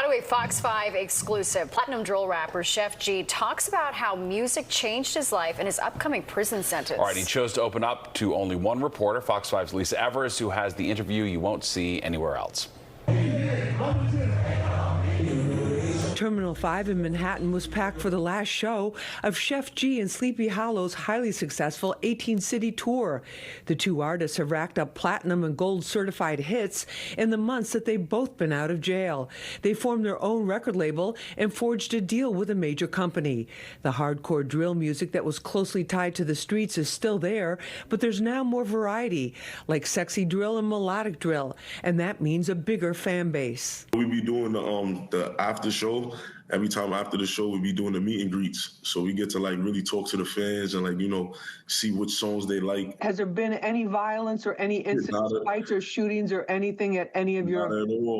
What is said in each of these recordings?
Now to a Fox 5 exclusive. Platinum drill rapper Sheff G talks about how music changed his life and his upcoming prison sentence. All right, he chose to open up to only one reporter, Fox 5's Lisa Evers, who has the interview you won't see anywhere else. Terminal 5 in Manhattan was packed for the last show of Sheff G and Sleepy Hollow's highly successful 18-city tour. The two artists have racked up platinum and gold certified hits in the months that they've both been out of jail. They formed their own record label and forged a deal with a major company. The hardcore drill music that was closely tied to the streets is still there, but there's now more variety, like sexy drill and melodic drill, and that means a bigger fan base. We be doing the after show. Every time after the show, we be doing the meet and greets. So we get to really talk to the fans and see which songs they like. Has there been any violence or any incidents, fights or shootings or anything at any of your...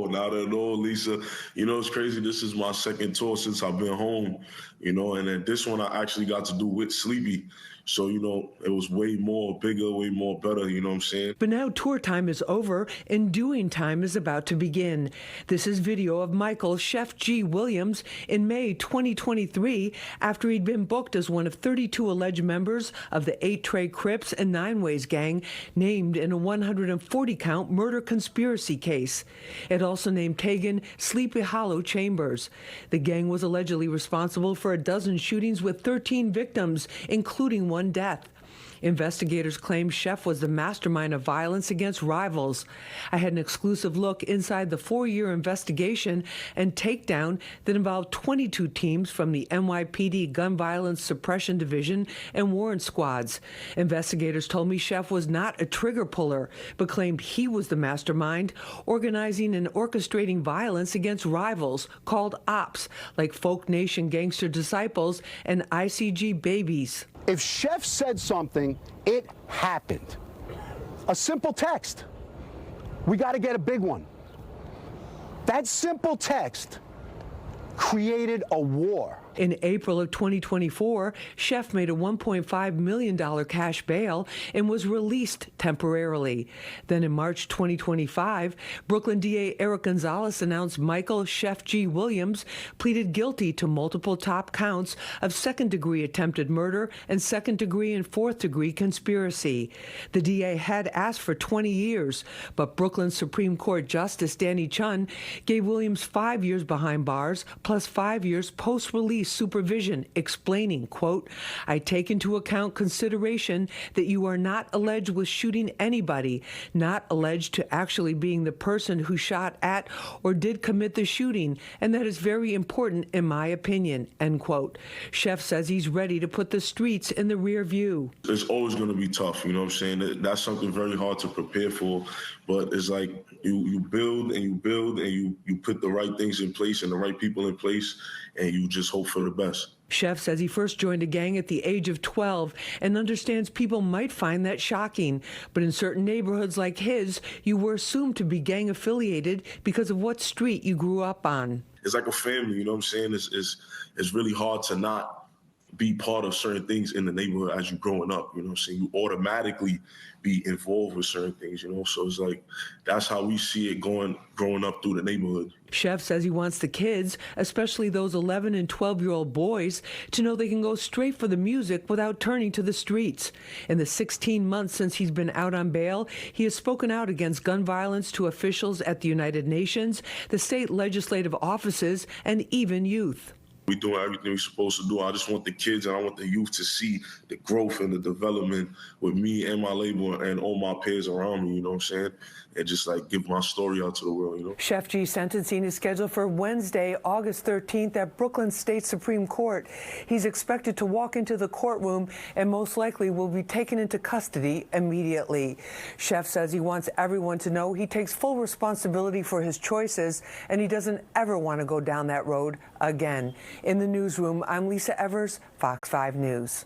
Not at all, Lisa. It's crazy. This is my second tour since I've been home, and then this one I actually got to do with Sleepy. So, it was way more bigger, way more better, you know what I'm saying? But now tour time is over and doing time is about to begin. This is video of Michael Sheff G. Williams in May 2023 after he'd been booked as one of 32 alleged members of the 8 Trey Crips and 9 Ways gang named in a 140-count murder conspiracy case. It also named Tegan Sleepy Hollow Chambers. The gang was allegedly responsible for a dozen shootings with 13 victims, including one death. Investigators claim Sheff was the mastermind of violence against rivals. I had an exclusive look inside the 4-year investigation and takedown that involved 22 teams from the NYPD Gun Violence Suppression Division and warrant squads. Investigators told me Sheff was not a trigger puller, but claimed he was the mastermind, organizing and orchestrating violence against rivals called ops, like Folk Nation Gangster Disciples and ICG Babies. If Sheff said something, it happened. A simple text. We got to get a big one. That simple text created a war. In April of 2024, Sheff made a $1.5 million cash bail and was released temporarily. Then in March 2025, Brooklyn DA Eric Gonzalez announced Michael Sheff G. Williams pleaded guilty to multiple top counts of second-degree attempted murder and second-degree and fourth-degree conspiracy. The DA had asked for 20 years, but Brooklyn Supreme Court Justice Danny Chun gave Williams 5 years behind bars plus 5 years post-release supervision, explaining, quote, I take into account consideration that you are not alleged with shooting anybody, not alleged to actually being the person who shot at or did commit the shooting, and that is very important in my opinion, end quote. Sheff says he's ready to put the streets in the rear view. It's always going to be tough, you know what I'm saying? That's something very hard to prepare for, but it's like you build and you build and you put the right things in place and the right people in place, and you just hope for the best. Sheff says he first joined a gang at the age of 12 and understands people might find that shocking. But in certain neighborhoods like his, you were assumed to be gang affiliated because of what street you grew up on. It's like a family, you know what I'm saying? It's really hard to not be part of certain things in the neighborhood as you're growing up, you know what I'm saying? You automatically be involved with certain things, so it's like that's how we see it growing up through the neighborhood. Sheff says he wants the kids, especially those 11 and 12-year-old boys, to know they can go straight for the music without turning to the streets. In the 16 months since he's been out on bail, he has spoken out against gun violence to officials at the United Nations, the state legislative offices, and even youth. We're doing everything we're supposed to do. I just want the kids and I want the youth to see the growth and the development with me and my label and all my peers around me, you know what I'm saying? And just give my story out to the world, Sheff G's sentencing is scheduled for Wednesday, August 13th at Brooklyn State Supreme Court. He's expected to walk into the courtroom and most likely will be taken into custody immediately. Sheff says he wants everyone to know he takes full responsibility for his choices and he doesn't ever want to go down that road again. In the newsroom, I'm Lisa Evers, Fox 5 News.